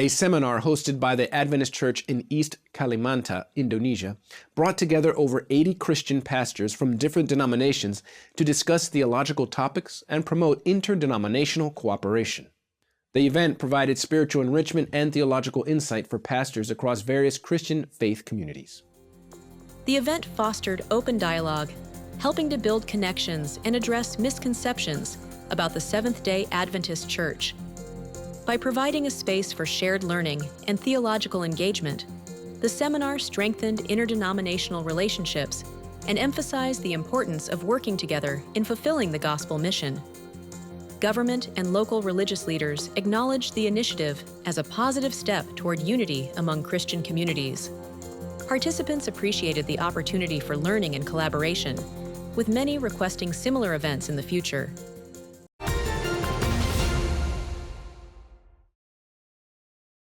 A seminar hosted by the Adventist Church in East Kalimantan, Indonesia, brought together over 80 Christian pastors from different denominations to discuss theological topics and promote interdenominational cooperation. The event provided spiritual enrichment and theological insight for pastors across various Christian faith communities. The event fostered open dialogue, helping to build connections and address misconceptions about the Seventh-day Adventist Church. By providing a space for shared learning and theological engagement, the seminar strengthened interdenominational relationships and emphasized the importance of working together in fulfilling the gospel mission. Government and local religious leaders acknowledged the initiative as a positive step toward unity among Christian communities. Participants appreciated the opportunity for learning and collaboration, with many requesting similar events in the future.